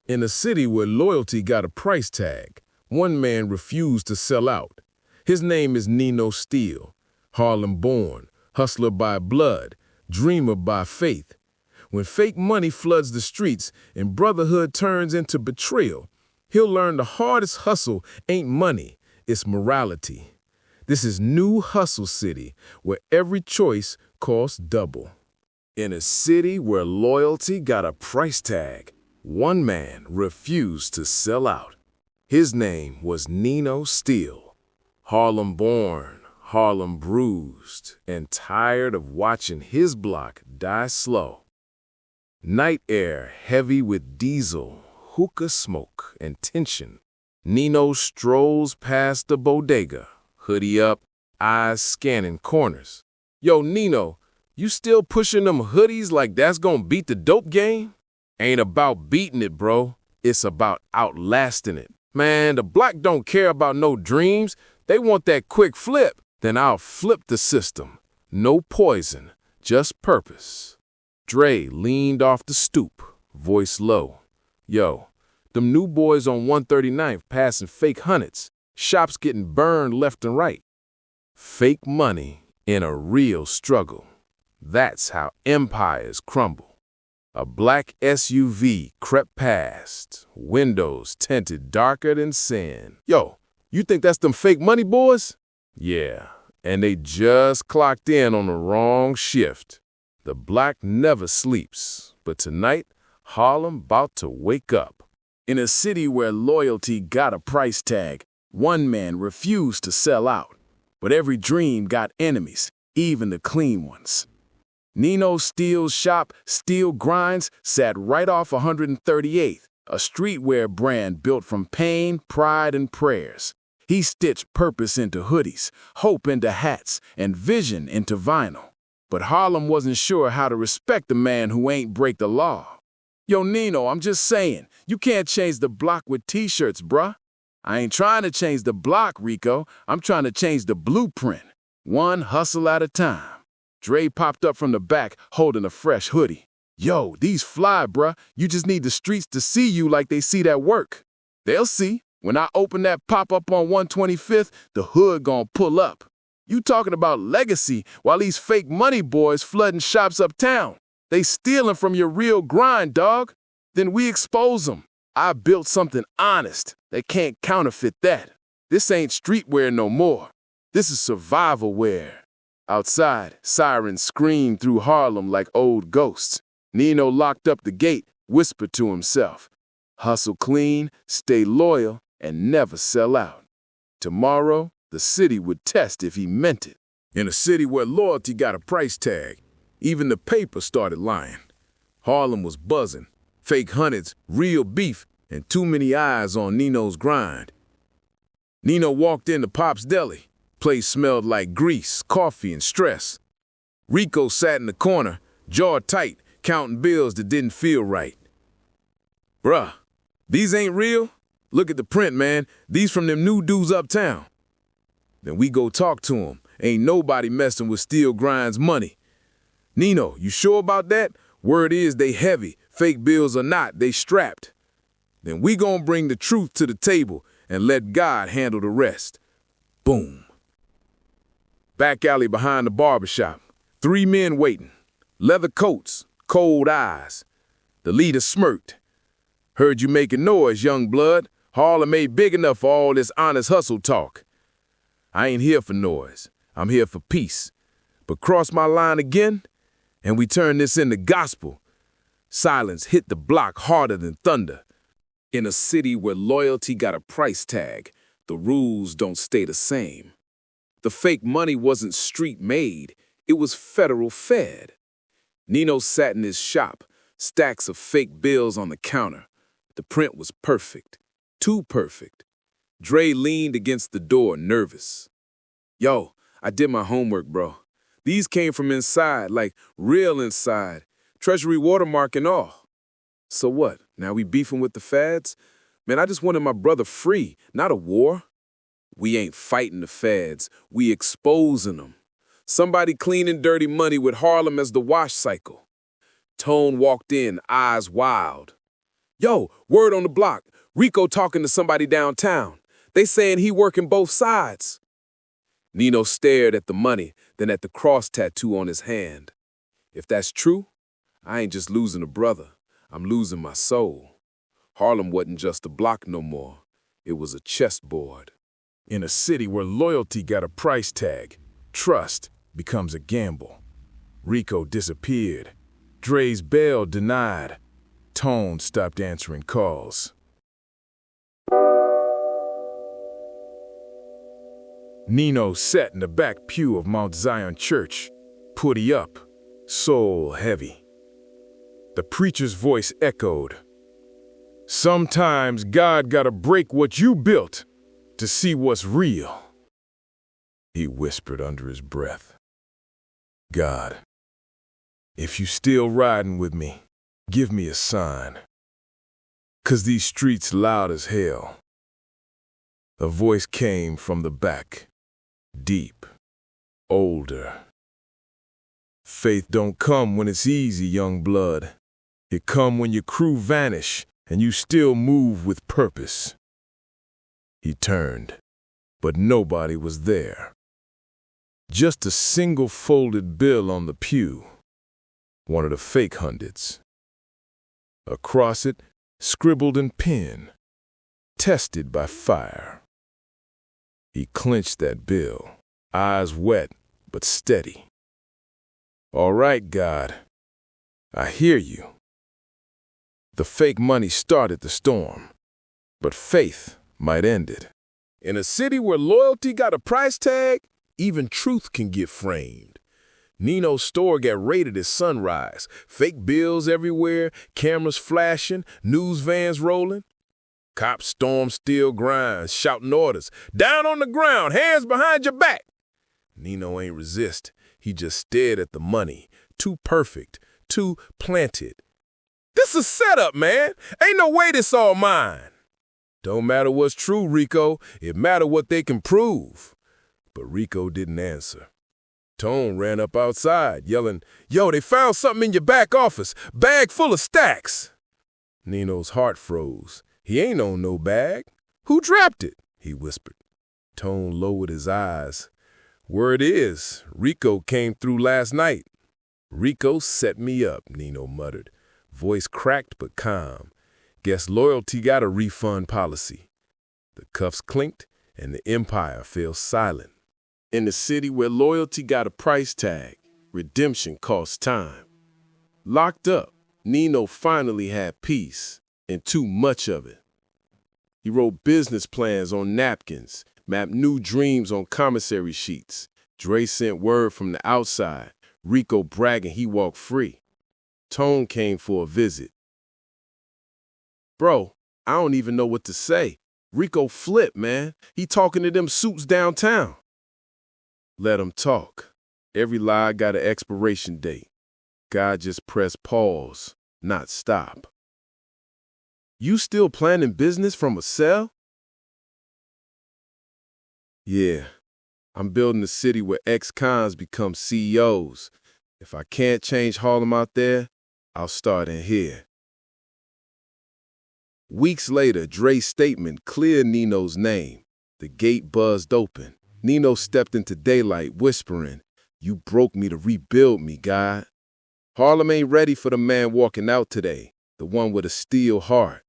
In a city where loyalty got a price tag, one man refused to sell out. His name is Nino Steele, Harlem born, hustler by blood, dreamer by faith. When fake money floods the streets and brotherhood turns into betrayal, he'll learn the hardest hustle ain't money, it's morality. This is New Hustle City, where every choice costs double. In a city where loyalty got a price tag, one man refused to sell out. His name was Nino Steele. Harlem born, Harlem bruised, and tired of watching his block die slow. Night air heavy with diesel, hookah smoke, and tension. Nino strolls past the bodega, hoodie up, eyes scanning corners. Yo, Nino, you still pushing them hoodies like that's gonna beat the dope game? Ain't about beating it, bro. It's about outlasting it. Man, the block don't care about no dreams. They want that quick flip. Then I'll flip the system. No poison, just purpose. Dre leaned off the stoop, voice low. Yo, them new boys on 139th passing fake hundreds. Shops getting burned left and right. Fake money in a real struggle. That's how empires crumble. A black SUV crept past, windows tinted darker than sin. Yo, you think that's them fake money boys? Yeah, and they just clocked in on the wrong shift. The block never sleeps, but tonight, Harlem about to wake up. In a city where loyalty got a price tag, one man refused to sell out. But every dream got enemies, even the clean ones. Nino Steele's shop, Steel Grinds, sat right off 138th, a streetwear brand built from pain, pride, and prayers. He stitched purpose into hoodies, hope into hats, and vision into vinyl. But Harlem wasn't sure how to respect the man who ain't break the law. Yo, Nino, I'm just saying, you can't change the block with t-shirts, bruh. I ain't trying to change the block, Rico. I'm trying to change the blueprint, one hustle at a time. Dre popped up from the back, holding a fresh hoodie. Yo, these fly, bruh. You just need the streets to see you like they see that work. They'll see. When I open that pop-up on 125th, the hood gon' pull up. You talking about legacy while these fake money boys flooding shops uptown. They stealing from your real grind, dog. Then we expose them. I built something honest. They can't counterfeit that. This ain't streetwear no more. This is survival wear. Outside, sirens screamed through Harlem like old ghosts. Nino locked up the gate, whispered to himself, hustle clean, stay loyal, and never sell out. Tomorrow, the city would test if he meant it. In a city where loyalty got a price tag, even the paper started lying. Harlem was buzzing, fake hundreds, real beef, and too many eyes on Nino's grind. Nino walked into Pop's Deli. Place smelled like grease, coffee, and stress. Rico sat in the corner, jaw tight, counting bills that didn't feel right. Bruh, these ain't real? Look at the print, man. These from them new dudes uptown. Then we go talk to them. Ain't nobody messing with Steel Grind's money. Nino, you sure about that? Word is they heavy. Fake bills or not, they strapped. Then we gon' bring the truth to the table and let God handle the rest. Boom. Back alley behind the barbershop. 3 men waiting. Leather coats, cold eyes. The leader smirked. Heard you making noise, young blood. Harlem ain't big enough for all this honest hustle talk. I ain't here for noise. I'm here for peace. But cross my line again, and we turn this into gospel. Silence hit the block harder than thunder. In a city where loyalty got a price tag, the rules don't stay the same. The fake money wasn't street-made, it was federal-fed. Nino sat in his shop, stacks of fake bills on the counter. The print was perfect, too perfect. Dre leaned against the door, nervous. Yo, I did my homework, bro. These came from inside, like real inside. Treasury watermark and all. So what, now we beefing with the feds? Man, I just wanted my brother free, not a war. We ain't fighting the feds, we exposing them. Somebody cleaning dirty money with Harlem as the wash cycle. Tone walked in, eyes wild. Yo, word on the block. Rico talking to somebody downtown. They saying he working both sides. Nino stared at the money, then at the cross tattoo on his hand. If that's true, I ain't just losing a brother. I'm losing my soul. Harlem wasn't just a block no more. It was a chessboard. In a city where loyalty got a price tag, trust becomes a gamble. Rico disappeared. Dre's bail denied. Tone stopped answering calls. Nino sat in the back pew of Mount Zion Church, putty up, soul heavy. The preacher's voice echoed. Sometimes God gotta break what you built to see what's real. He whispered under his breath. God, if you still riding with me, give me a sign. 'Cause these streets loud as hell. A voice came from the back, deep, older. Faith don't come when it's easy, young blood. It come when your crew vanish and you still move with purpose. He turned, but nobody was there. Just a single folded bill on the pew, one of the fake hundreds. Across it, scribbled in pen, tested by fire. He clenched that bill, eyes wet but steady. All right, God, I hear you. The fake money started the storm, but faith might end it. In a city where loyalty got a price tag, even truth can get framed. Nino's store got raided at sunrise. Fake bills everywhere, cameras flashing, news vans rolling. Cops stormed steel grinds, shouting orders. Down on the ground, hands behind your back. Nino ain't resist. He just stared at the money. Too perfect, too planted. This a setup, man. Ain't no way this all mine. Don't matter what's true, Rico. It matter what they can prove. But Rico didn't answer. Tone ran up outside, yelling, Yo, they found something in your back office. Bag full of stacks. Nino's heart froze. He ain't on no bag. Who dropped it? He whispered. Tone lowered his eyes. Word is, Rico came through last night. Rico set me up, Nino muttered. Voice cracked but calm. Guess loyalty got a refund policy. The cuffs clinked and the empire fell silent. In the city where loyalty got a price tag, redemption costs time. Locked up, Nino finally had peace, and too much of it. He wrote business plans on napkins, mapped new dreams on commissary sheets. Dre sent word from the outside, Rico bragging he walked free. Tone came for a visit. Bro, I don't even know what to say. Rico flipped, man. He talking to them suits downtown. Let him talk. Every lie got an expiration date. God just pressed pause, not stop. You still planning business from a cell? Yeah, I'm building a city where ex-cons become CEOs. If I can't change Harlem out there, I'll start in here. Weeks later, Dre's statement cleared Nino's name. The gate buzzed open. Nino stepped into daylight, whispering, You broke me to rebuild me, God. Harlem ain't ready for the man walking out today, the one with a steel heart.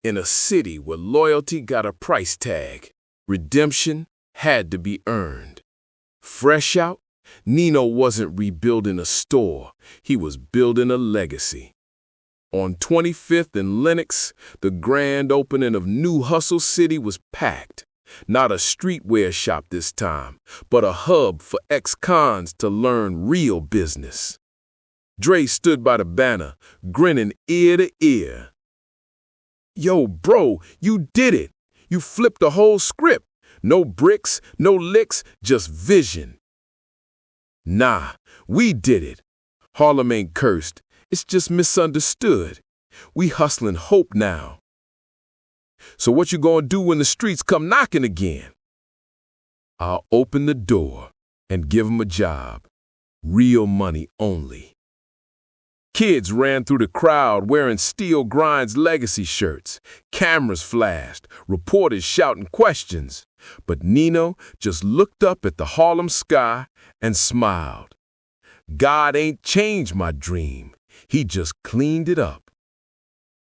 In a city where loyalty got a price tag, redemption had to be earned. Fresh out, Nino wasn't rebuilding a store, he was building a legacy. On 25th and Lenox, the grand opening of New Hustle City was packed. Not a streetwear shop this time, but a hub for ex-cons to learn real business. Dre stood by the banner, grinning ear to ear. Yo, bro, you did it. You flipped the whole script. No bricks, no licks, just vision. Nah, we did it. Harlem ain't cursed. It's just misunderstood. We hustling hope now. So what you gonna do when the streets come knocking again? I'll open the door and give 'em a job. Real money only. Kids ran through the crowd wearing Steel Grind's legacy shirts. Cameras flashed, reporters shouting questions. But Nino just looked up at the Harlem sky and smiled. God ain't changed my dream. He just cleaned it up.